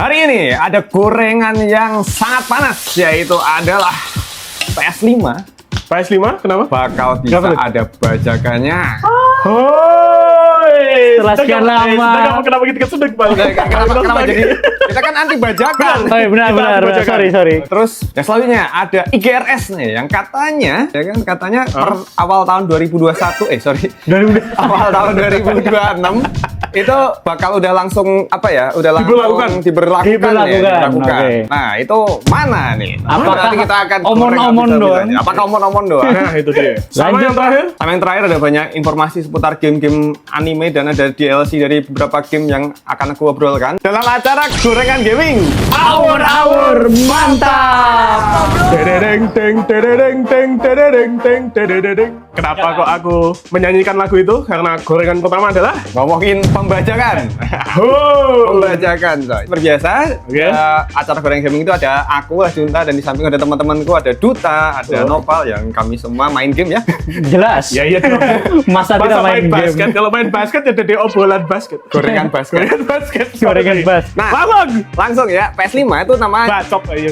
Hari ini ada gorengan yang sangat panas, yaitu adalah PS5. PS5, kenapa? Bakal bisa ada bajakannya. Hoi! Setelah sekian lama. Kenapa kita sedek, Bang? Kenapa jadi? Kita kan anti bajakan. Oh iya, benar. Sorry. Terus yang selanjutnya ada IGRS nih, yang katanya, ya kan katanya per awal tahun 2021, awal tahun 2026 itu bakal udah langsung apa ya? Udah langsung diberlakukan. Okay. Nah, itu mana nih? Apakah nanti kita akan omon-omon doang? Apakah omon-omon doang? Nah, itu dia. Sama yang terakhir? Sama yang terakhir ada banyak informasi seputar game-game anime dan ada DLC dari beberapa game yang akan aku obrolkan dalam acara Gorengan Gaming. Awur mantap. Kenapa kok aku menyanyikan lagu itu? Karena gorengan pertama adalah Ngomongin pembajakan. Pembajakan, coy. Seperti biasa, acara Gorengan Gaming itu ada aku, Junta, dan di samping ada teman-temanku, ada Duta, ada Nopal, yang kami semua main game ya. Jelas. Iya. Masa tidak main basket? game? Kalau main basket ya ada di obrolan basket. Gorengan basket. Gorengan bas. Nah, langsung ya, PS5 itu namanya, bacok aja.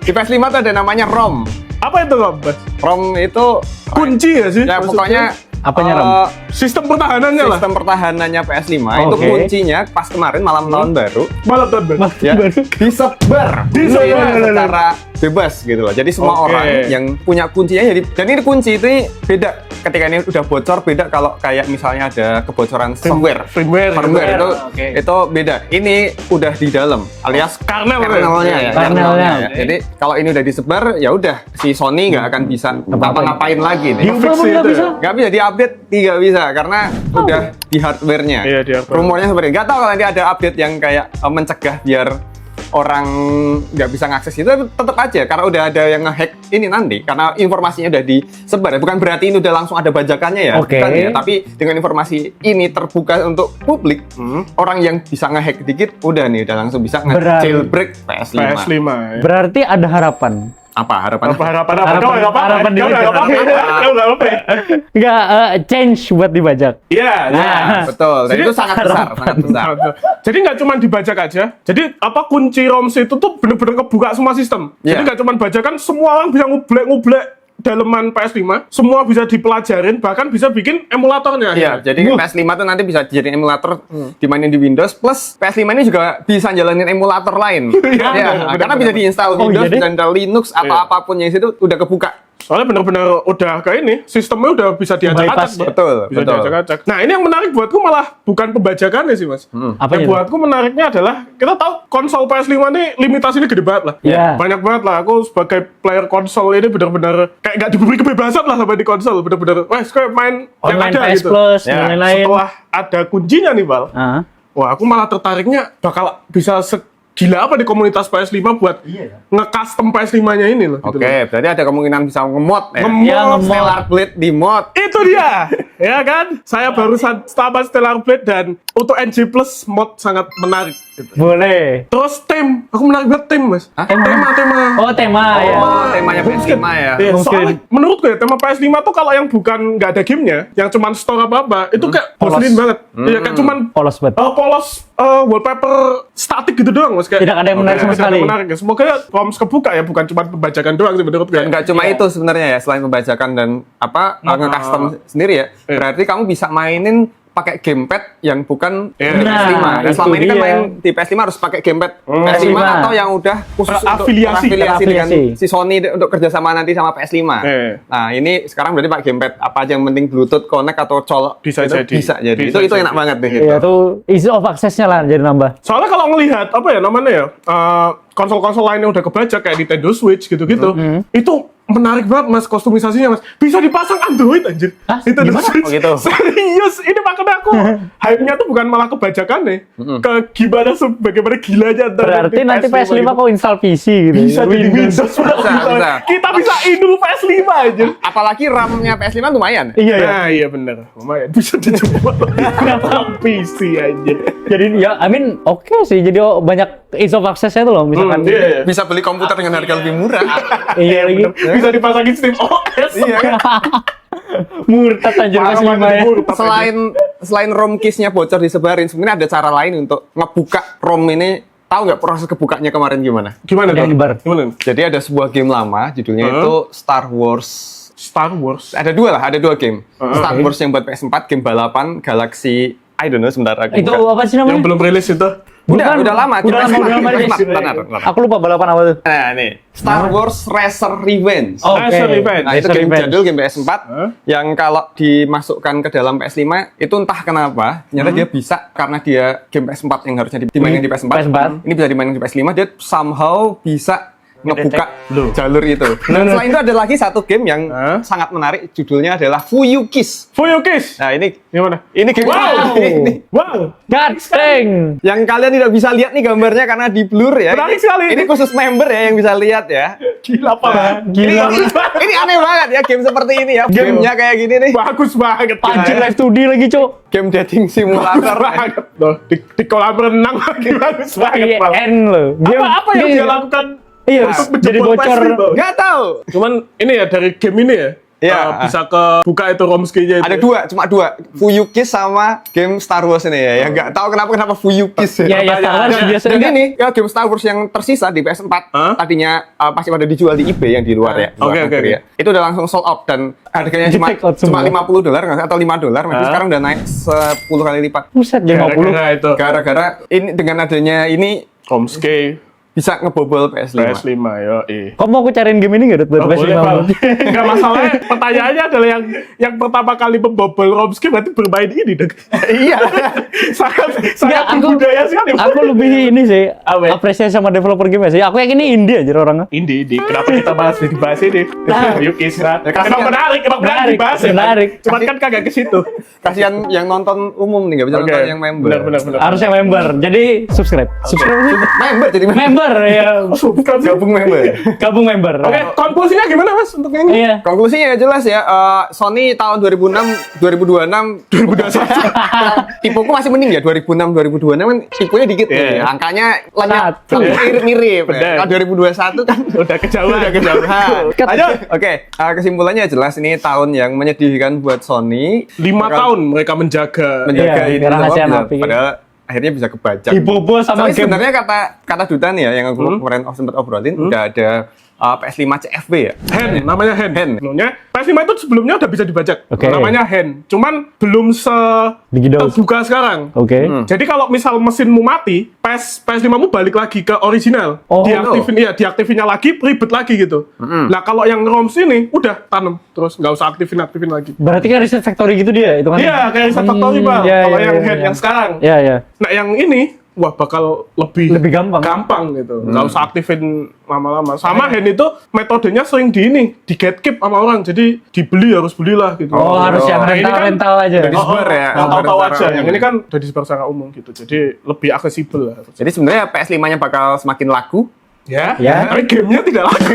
di PS5 itu ada namanya ROM. Apa itu, Bas? ROM itu Kunci ya sih? ya pokoknya Apanya, Ram? Sistem pertahanannya lah. sistem pertahanannya PS5 itu Oke. kuncinya pas kemarin malam tahun baru Malah tuh, Bas. ya disebar secara bebas gitu loh. Jadi semua Oke. orang yang punya kuncinya jadi, dan ini kunci itu beda ketika ini udah bocor, beda kalau kayak misalnya ada kebocoran firmware itu Oke. itu beda. Ini udah di dalam alias kernelnya ya. Kernelnya. Ya. Jadi kalau ini udah disebar ya udah si Sony nggak akan bisa ngapa-ngapain lagi nih. Diubah pun nggak bisa. Nggak bisa diupdate, tidak bisa karena udah di hardware-nya. Iya, di hardware. Rumornya seperti itu. Nggak tahu kalau nanti ada update yang kayak mencegah biar orang nggak bisa ngakses itu, tetap aja karena udah ada yang ngehack ini nanti, karena informasinya udah disebar. Bukan berarti ini udah langsung ada bajakannya ya, Oke. bukan ya. Tapi dengan informasi ini terbuka untuk publik, orang yang bisa ngehack dikit udah langsung bisa nge-jailbreak PS5. PS5. Ya. Berarti ada harapan. Apa harapannya? Harapan di budget. Enggak change buat dibajak. Iya. Nah. Betul. Dan Jadi- itu sangat besar, sangat besar. Jadi nggak cuma dibajak aja. Jadi apa kunci ROMs itu tuh bener-bener kebuka semua sistem. Iya. Jadi nggak cuma bajakan, semua orang bisa ngublek daleman PS5, semua bisa dipelajarin, bahkan bisa bikin emulatornya. Iya, jadi PS5 tuh nanti bisa dijadiin emulator dimainin di Windows, plus PS5 ini juga bisa jalanin emulator lain. Ya, karena bisa diinstal Windows, jadi? bisa install Linux, apa-apapun yang situ udah kebuka. Soalnya bener-bener udah kayak ini, sistemnya udah bisa diacak-acak. Bypass, Bang. betul, Bisa betul. diacak-acak. Nah, ini yang menarik buatku malah bukan pembajakannya sih, Mas. Apanya Yang buatku menariknya adalah, kita tahu konsol PS5 ini limitasinya gede banget lah. Iya. Banyak banget lah. Aku sebagai player konsol ini bener-bener kayak nggak diberi kebebasan lah sampai di konsol. Bener-bener, wah, kayak main yang Online ada PS gitu. Plus Ya, dan lain-lain. Setelah ada kuncinya nih, Bal. Ah. Wah, aku malah tertariknya bakal bisa gila apa di komunitas PS5 buat nge-custom PS5-nya ini loh. gitu Oke, loh. berarti ada kemungkinan bisa nge-mod ya. Nge-mod. Ya, nge-mod. Stellar Blade di mod. Itu dia, ya kan? Saya barusan tamat Stellar Blade dan untuk NG Plus mod sangat menarik. Gitu. Boleh. Terus tim, aku menarik banget tim, Mas. Hah? Tema. Oh, tema ya. Oh, temanya PS5 ya. Iya, Mungkin. soalnya menurutku ya tema PS5 tuh kalau yang bukan nggak ada gamenya, yang cuman store apa-apa, itu kayak Polos. bosenin banget. Iya, kayak cuman Polos banget. polos wallpaper statik gitu doang, Mas. Kayak Tidak ada yang menarik sama tidak ada sekali. yang menarik ya. Semoga ROMs kebuka ya, bukan cuma pembajakan doang sih menurutku. Dan nggak cuma itu sebenarnya ya, selain pembajakan dan nge-custom sendiri ya. Iya. Berarti kamu bisa mainin pakai gamepad yang bukan Iya. PS5. Nah, Dan selama itu ini kan dia. main di PS5 harus pakai gamepad PS5 PS5. atau yang udah khusus untuk Terafiliasi. terafiliasi dengan Terafiliasi. si Sony untuk kerjasama nanti sama PS5. Iya. Nah, ini sekarang berarti pakai gamepad apa aja yang penting Bluetooth connect atau colok. Bisa itu jadi. Bisa jadi. Bisa Itu jadi. enak banget deh gitu. Iya, tuh easy of access-nya lah jadi nambah. Soalnya kalau ngelihat apa ya namanya ya konsol-konsol lain yang udah kebajak kayak Nintendo Switch gitu-gitu, itu menarik banget Mas kostumisasinya Mas. Bisa dipasang Android anjir. Hah? Nintendo Gimana? Switch. Oh, gitu. Serius, ini makanya aku hype-nya tuh bukan malah kebajakan nih. Ke gimana bagaimana gilanya antara Berarti nanti PS5 gitu. kok install PC gitu. bisa jadi Windows. Bisa. Kita bisa indul PS5 aja. Apalagi RAM-nya PS5 lumayan. Iya ya. Nah, iya bener. Lumayan bisa dicoba. Kenapa PC aja? Jadi ya, I mean oke sih. Jadi banyak ease of access-nya tuh loh. Misalkan. Iya. Bisa beli komputer dengan harga lebih murah. Iya lagi. Bisa dipasangin Steam OS. Iya kan? Murtad anjir PS5 ya. Selain ROM case-nya bocor disebarin, sebenarnya ada cara lain untuk ngebuka ROM ini tahu nggak proses kebukanya kemarin gimana? Gimana Yang tuh? nyebar. Gimana? Jadi ada sebuah game lama, judulnya itu Star Wars. Star Wars. Ada dua game. Star Wars yang buat PS4, game balapan Galaxy, I don't know, sebentar aku Itu buka. apa sih namanya? Yang belum rilis itu. Udah lama. Udah lama, udah lama rilis. Bentar. Aku lupa balapan apa tuh. Nah, nih. Star Wars Racer Revenge. Oke. Racer Revenge. Nah, itu Racer game Revenge. jadul, game PS4 yang kalau dimasukkan ke dalam PS5 itu entah kenapa ternyata dia bisa karena dia game PS4 yang harusnya dimainin di PS4. PS4. Ini bisa dimainin di PS5, dia somehow bisa ngebuka Loh. jalur itu. Dan selain itu ada lagi satu game yang sangat menarik, judulnya adalah Fuyukis. Fuyukis. Nah, ini Gimana? game Wow. ini Wow. God dang. yang kalian tidak bisa lihat nih gambarnya karena di blur ya. Menarik Ini- sekali. Ini khusus member ya yang bisa lihat ya. Gila Pak. Gila. Ini aneh banget ya game seperti ini ya. Gamenya kayak gini nih. Bagus banget. Anjir live 2D lagi, Cok. Game dating simulator. banget. Loh, di kolam renang lagi bagus banget. Pak. IN loh. Apa yang dia lakukan? Iya, untuk jadi menjebol bocor. PS5? Nggak tahu. Cuman ini ya dari game ini ya. Iya. Bisa ke buka itu ROMski-nya itu. Ada cuma dua. Fuyukis sama game Star Wars ini ya. Yang nggak tahu kenapa Fuyukis Ya, ya, Star Wars Dan- biasa Dan enggak. ini ya game Star Wars yang tersisa di PS4 Hah? tadinya pasti pada dijual di eBay yang di luar ya. di luar Oke, negeri oke. ya. Itu udah langsung sold out dan harganya Di take out cuma semua. $50 nggak atau $5. Tapi sekarang udah naik 10 kali lipat. Buset, 50. Gara-gara itu. Gara-gara ini dengan adanya ini ROMski bisa ngebobol PS5. PS5 yo. Kok mau aku cariin game ini nggak buat Oh, boleh, PS5? Pak. Enggak masalah. Pertanyaannya adalah yang pertama kali membobol ROMski berarti bermain ini dong. Iya. sangat Enggak, aku berbudaya sekali. aku lebih ini sih Apa? apresiasi sama developer game sih. Aku yakin ini indie aja orangnya. Indi, kenapa kita dibahas ini? Yukis, kasihan. emang menarik dibahas ya. Menarik. Cuman kan kagak ke situ. Kasihan yang nonton umum nih, nggak bisa nonton yang member. Benar. Harusnya member. Jadi subscribe. Subscribe. Member jadi Member ya. gabung member. Gabung member. Oke, konklusinya gimana Mas untuk yang ini? Iya. Konklusinya ya jelas ya, Sony tahun 2026, 2021 tipuku masih mending ya, 2006, 2026 kan tipunya dikit Iya. nih, angkanya lenyap, Satu. mirip-mirip Bener. ya. Kalau 2021 kan Udah kejauhan. Lanjut. Oke, kesimpulannya jelas ini tahun yang menyedihkan buat Sony. 5 tahun mereka menjaga. menjaga Iya, ini biar semua rahasiaan bisa- api. padahal akhirnya bisa kebajak. Dibobol sama Tapi game. sebenarnya kata duta nih ya yang aku kemarin sempat obrolin udah ada PS5 CFB ya. Hen, namanya Hen. Hen. Sebelumnya, PS5 itu sebelumnya udah bisa dibajak. Oke. Namanya Hen. Cuman belum Digidos. terbuka sekarang. Oke. Jadi kalau misal mesinmu mati, PS5-mu balik lagi ke original. Oh. Diaktifinnya lagi, ribet lagi gitu. Nah, kalau yang ROMs ini udah tanam terus nggak usah aktifin lagi. Berarti kan reset factory gitu dia itu kan? Iya, kayak Reset Factory, Bang. iya, Kalau iya, yang iya, Hen iya. yang sekarang. Iya, iya. Nah, yang ini wah bakal lebih gampang. gitu. Nggak usah aktifin lama-lama. Sama Hen itu metodenya sering di gatekeep sama orang. Jadi dibeli harus belilah gitu. Oh, harus yang Nah, ini kan rental aja. Udah disebar ya. Tahu-tahu Secara aja. umum. Yang ini kan udah disebar secara umum gitu. Jadi lebih aksesibel lah. Jadi sebenarnya PS5-nya bakal semakin laku. Ya, Ya. tapi gamenya tidak laku.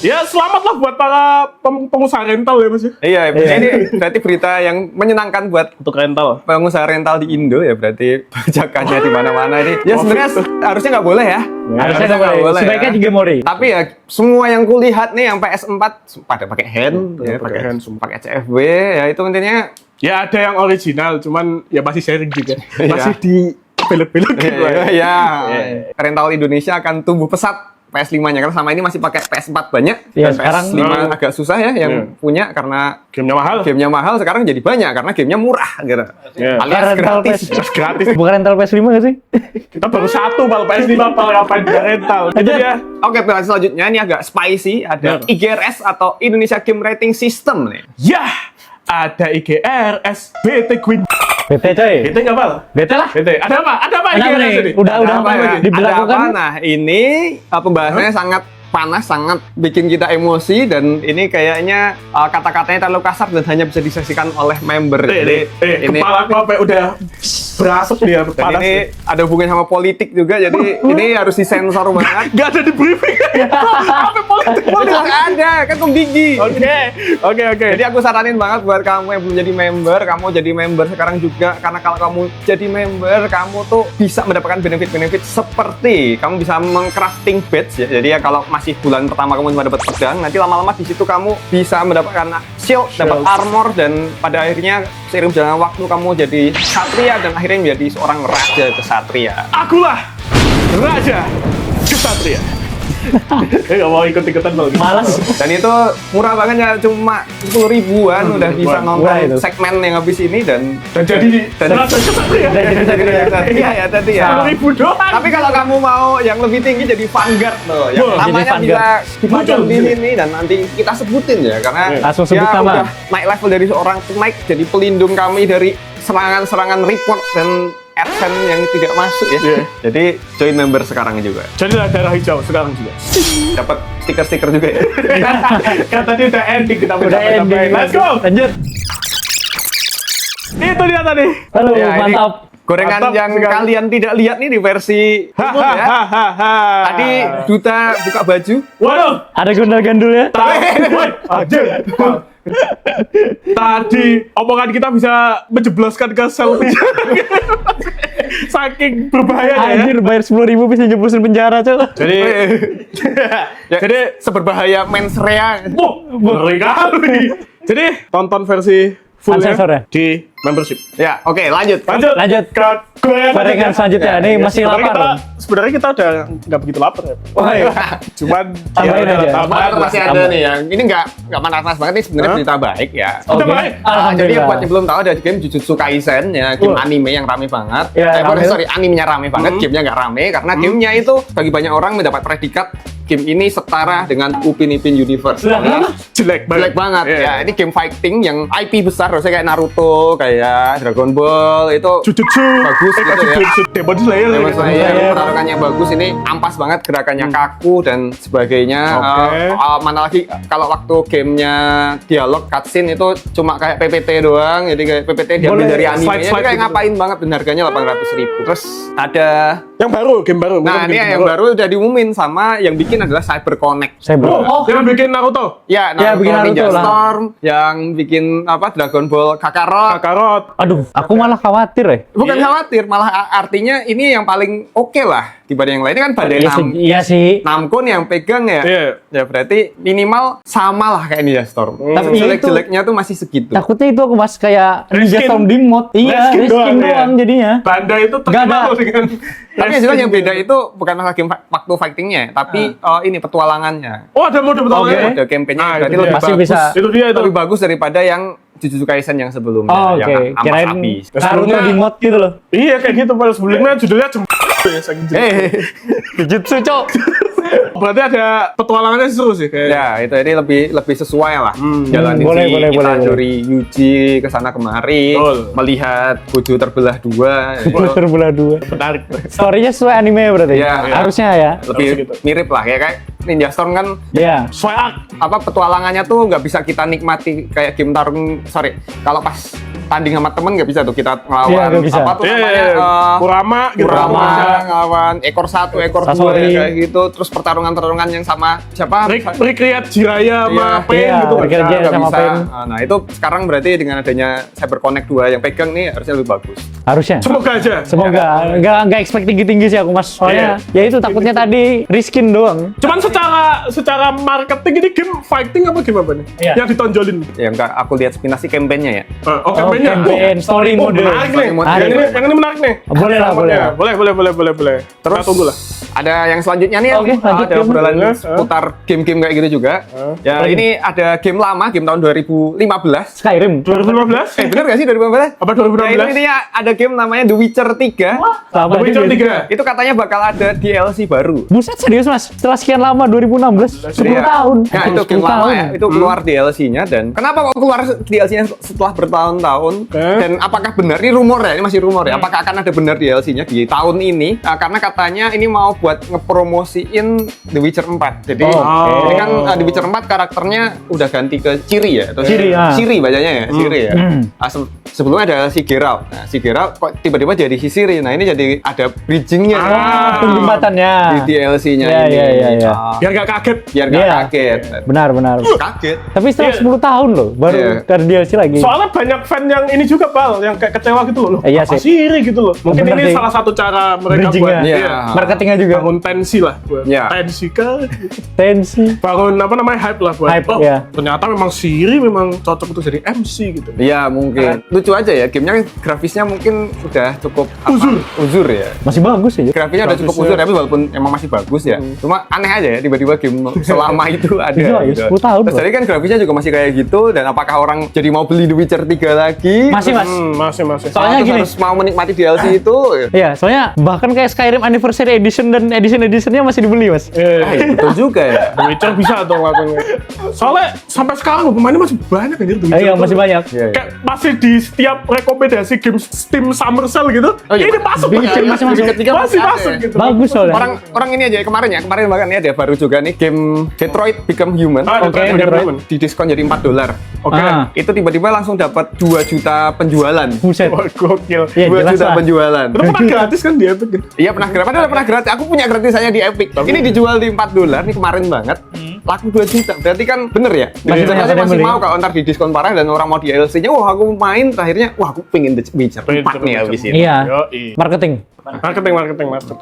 Ya, selamatlah buat para pengusaha rental ya Mas ya. Iya, ini berarti berita yang menyenangkan buat Untuk rental. pengusaha rental di Indo ya, berarti bajakannya di mana-mana ini. Ya sebenarnya harusnya nggak boleh ya. Harusnya nggak boleh. Sebaiknya ya. juga Mori. Tapi ya semua yang kulihat nih yang PS4 pada pakai hand, ya, pakai hand semua. pakai CFB, ya itu intinya Ya ada yang original, cuman ya masih sharing juga. Iya. Masih di belok-belokin lah ya. ya, rental Indonesia akan tumbuh pesat PS5-nya karena sama ini masih pakai PS4 banyak Iya, dan sekarang- PS5 agak susah ya yang punya karena Gamenya mahal. gamenya mahal, sekarang jadi banyak karena gamenya murah gitu. Iya. Alias Rental gratis. PS. Gratis. Bukan rental PS5 nggak sih? Kita baru satu kalau PS5 kalau ngapain dia rental. Jadi ya. Oke, pilihan selanjutnya ini agak spicy, ada Benar. IGRS atau Indonesia Game Rating System nih. Ya, ada IGRS BT Queen. BT coy. BT nggak apa? BT lah. BT. Ada apa? Ada apa Ada IGRS nih, ini? udah Ada apa ya? lagi? Diberlakukan. Ada apa? Nah, ini pembahasannya sangat panas, sangat bikin kita emosi dan ini kayaknya kata-katanya terlalu kasar dan hanya bisa disaksikan oleh member. Jadi ini kepala gua sampai udah berasap dia dan panas. ini ada hubungannya sama politik juga, jadi ini harus disensor banget. Gak ada di briefing. Apa politik? Tidak ada, kan pembigi. Oke. Jadi aku saranin banget buat kamu yang belum jadi member, kamu jadi member sekarang juga. Karena kalau kamu jadi member, kamu tuh bisa mendapatkan benefit-benefit seperti kamu bisa mengcrafting badge ya. Jadi ya kalau masih bulan pertama kamu cuma dapat pedang, nanti lama-lama di situ kamu bisa mendapatkan shield, dapat armor, dan pada akhirnya seiring berjalannya waktu kamu jadi satria dan akhirnya menjadi seorang raja kesatria. Akulah Raja Kesatria. Nggak mau ikut-ikutan lagi. Malas. Dan itu murah banget ya, cuma 10 ribuan udah bisa Murah itu. nonton segmen yang habis ini dan jadi Raja Kesatria. iya ya tadi ya. 10.000 doang. Tapi kalau kamu mau yang lebih tinggi jadi Vanguard loh. Yang Wah, namanya jadi bisa dipajang Muncul. di sini dan nanti kita sebutin ya karena Langsung sebut dia nama. udah naik level dari seorang naik jadi pelindung kami dari serangan-serangan report dan AdSense yang tidak masuk ya. Iya. Jadi join member sekarang juga. Jadilah darah hijau sekarang juga. Dapat stiker-stiker juga ya. Kan tadi udah ending kita Udah ending. Let's go. Lanjut. Itu dia tadi. Halo, Ya, ini mantap. Gorengan Mantap yang sekali. kalian tidak lihat nih di versi umum ya. Hahaha. Tadi Duta buka baju. Waduh. Ada gundal-gandul ya? Anjir. Tadi omongan kita bisa menjebloskan ke selfie. Saking berbahayanya ya. Anjir, bayar 10.000 bisa jeblosin penjara, Cok. Jadi Jadi seberbahaya mensrea. wah, ngeri kali. Jadi tonton versi fullnya Unsensor ya? di membership. Ya, oke, lanjut. Lanjut. ke Gorengan selanjutnya. Ini masih lapar. Sebenarnya kita udah nggak begitu lapar ya. Wah, iya. Cuman Tambahin ya, aja. tambahin lah. Masih ada nih yang ini nggak panas banget nih sebenarnya Hah? berita baik ya. Oke. baik. Jadi Alhamdulillah. buat yang belum tahu ada game Jujutsu Kaisen ya, game Wah. anime yang rame banget. Ya, rame. Sorry, animenya rame banget, gamenya nggak rame karena gamenya itu bagi banyak orang mendapat predikat game ini setara dengan Upin Ipin Universe. Lah, Karena Jelek jelek banget Iya. ya. Ini game fighting yang IP besar, harusnya kayak Naruto, kayak Dragon Ball itu Jujutsu bagus kok gitu ya. Jujutsu Demon Slayer Demon gitu. Slayer, Slayer. pertarungannya bagus, ini ampas banget, gerakannya kaku dan sebagainya. Oke. Mana lagi kalau waktu gamenya dialog cutscene itu cuma kayak PPT doang, jadi kayak PPT diambil Boleh dari anime. slide-slide Jadi kayak gitu. ngapain banget dan harganya 800.000. Terus ada Yang baru, game baru. nah bukan ini game yang baru udah diumumin sama yang bikin adalah CyberConnect. Saya belum. Oh, yang bikin Naruto. Ya, Ya, bikin Naruto Ninja lah. Storm, yang bikin apa Dragon Ball Kakarot. Kakarot. Aduh, aku malah khawatir ya. Bukan Iya. khawatir, malah artinya ini yang paling oke lah dibanding yang lain. Ini kan Bandai Iya sih. Namco nih yang pegang ya. Iya. Ya berarti minimal sama lah kayak Ninja Storm. Tapi Jelek-jeleknya tuh masih segitu. Takutnya itu aku mas kayak Ninja Reskin. Storm di mod. Iya, Reskin reskin doang, doang iya. jadinya. Banda itu Nggak ada. terkenal dengan Tapi yang jelas yang beda itu bukan masalah game waktu fightingnya, tapi ini petualangannya. Oh, ada mode petualangan. Mode campaign-nya Nah, berarti itu lebih dia. Masih bagus. bisa. Itu dia itu. Lebih bagus daripada yang Jujutsu Kaisen yang sebelumnya Oh, yang oke. ampas Kirain habis. Naruto di mod gitu loh. Iya kayak gitu. Padahal sebelumnya judulnya ya, saking jelek. Jujutsu, Cok. Berarti ada petualangannya seru sih kayak. Ya, itu ini lebih sesuai lah. Jalanin boleh, si boleh, kita boleh. dari Yuji ke sana kemari, Betul. melihat Gojo terbelah dua. Terbelah dua. Menarik. Story-nya sesuai anime berarti. Iya. Harusnya ya. Lebih Harus gitu. mirip lah ya kayak Ninja Storm kan Iya. Swag. apa petualangannya tuh nggak bisa kita nikmati kayak game tarung. Sorry, kalau pas tanding sama temen nggak bisa tuh kita ngelawan Iya, nggak bisa. apa tuh Iya, namanya Kurama gitu. Kurama ngelawan ekor satu, ekor dua Sasori. kayak gitu. Terus pertarungan-pertarungan yang sama siapa? Recreate Jiraya sama Iya. Pain Iya, gitu kan. Recreate Jiraya. Nggak sama bisa. Pain. Nah itu sekarang berarti dengan adanya CyberConnect 2 yang pegang nih harusnya lebih bagus. Harusnya. Semoga aja. Semoga nggak expect tinggi-tinggi sih aku mas. Soalnya ya itu takutnya tadi reskin doang. Cuman secara marketing ini game fighting apa game apa nih? Iya. Yang ditonjolin. Yang nggak aku lihat sepintas sih campaign-nya ya. Oh, campaign-nya. campaign, story Oh, mode. menarik nih. Story mode. Yang ini menarik nih. Boleh lah, boleh lah. Boleh. Terus Kita tunggu lah. ada yang selanjutnya nih, Oke, lanjut ada game. obrolan Boleh. seputar game-game kayak gitu juga. Ya ini ada game lama, game tahun 2015. Skyrim. 2015? Bener gak sih 2015? Apa Ya, itu 2016? intinya ada game namanya The Witcher 3. Sahabat The Witcher juga. 3. Itu katanya bakal ada DLC baru. Buset serius mas. Setelah sekian lama 2016, 10 Iya. tahun. Nah, itu 10 game lama tahun. ya. Itu keluar DLC-nya dan kenapa kok keluar DLC-nya setelah bertahun-tahun? Dan apakah benar ini rumor ya? Ini masih rumor ya. Apakah akan ada benar DLC-nya di tahun ini? Nah, karena katanya ini mau buat ngepromosiin The Witcher 4. Jadi, Oh, oke. jadi kan The Witcher 4 karakternya udah ganti ke Ciri ya, atau Ciri, ya. Ciri bacanya ya, Ciri ya. Hmm. Sebelumnya ada si Geralt. Nah, si Geralt kok tiba-tiba jadi si Ciri. Nah, ini jadi ada bridging-nya Jembatannya. di DLC-nya Iya, ini. iya, iya, iya. Biar gak kaget. Biar nggak Iya. kaget. Benar. Kaget. Tapi setelah Iya. 10 tahun loh, baru Iya. ada DLC lagi. Soalnya banyak fan yang ini juga, Pal, yang kayak kecewa gitu loh. Iya Apa sih. sih ini gitu loh. Mungkin Bener ini sih. salah satu cara mereka Bridging-nya. buat Iya. Marketingnya juga. bangun tensi lah buat Ya. tensi kan. Tensi. Bangun apa namanya hype lah buat. Hype, oh, ya. ternyata memang Siri memang cocok untuk jadi MC gitu. Iya mungkin. Lucu aja ya, gamenya kan grafisnya mungkin sudah cukup uzur ya. Masih bagus sih. Grafisnya udah cukup Grafisnya. uzur tapi walaupun emang masih bagus ya. Cuma aneh aja ya tiba-tiba game selama itu ada. Iya, ya, 10 tahun Terus loh. jadi kan grafisnya juga masih kayak gitu dan apakah orang jadi mau beli The Witcher 3 lagi? Masih, Mas. Masih. Soalnya Terus gini. harus mau menikmati DLC itu. Iya, soalnya bahkan kayak Skyrim Anniversary Edition dan edition-editionnya masih dibeli, Mas. Iya, betul juga ya. The Witcher bisa tuh ngelakuin. Soalnya sampai sekarang pemainnya masih banyak anjir The Witcher. Iya, tuh. masih banyak. Iya, iya. Kayak masih di setiap rekomendasi game Steam Summer Sale gitu. Oh, iya. Ini masuk. The Witcher masih masuk. Ketiga Masih ada masuk ya. gitu. Bagus soalnya. Orang ini aja kemarin bahkan ini ada baru juga nih game Detroit Become Human. Ah, Oke, Detroit Detroit. Human. Di diskon jadi $4. Oke. Ah. Itu tiba-tiba langsung dapat 2 juta penjualan. Buset. Wah, gokil. Iya, 2 jelas juta lah. penjualan. Itu pernah gratis kan di Epic gitu? Iya pernah gratis, padahal pernah gratis. Aku punya gratisannya di Epic. Ini dijual di $4 nih kemarin banget. Laku 2 juta. Berarti kan bener ya? Masih banyak yang masih beli. mau kalau ntar di diskon parah dan orang mau DLC-nya, wah aku main akhirnya wah aku pengen The Witcher 4 nih habis ini. Iya. Yoi. Marketing. Marketing.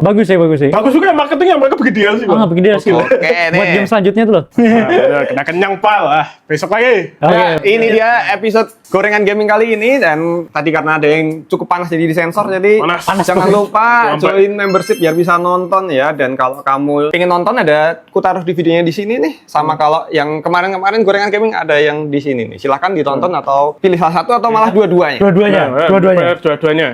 Bagus ya, bagus ya. Bagus juga marketingnya, mereka bikin DLC kok. Ah, bikin dia sih. Oke, Buat nih. game selanjutnya tuh loh. Nah, udah, kena kenyang pal. Besok lagi. Oke. Nah, ini dia episode gorengan gaming kali ini dan tadi karena ada yang cukup panas jadi disensor jadi Panas. jangan lupa Sampai. join membership biar bisa nonton ya dan kalau kamu pengen nonton ada ku taruh di videonya di sini nih sama kalau yang kemarin-kemarin gorengan gaming ada yang di sini nih silahkan ditonton atau pilih salah satu atau malah dua-duanya. Dua-duanya. Nah, Dua-duanya. Dua-duanya.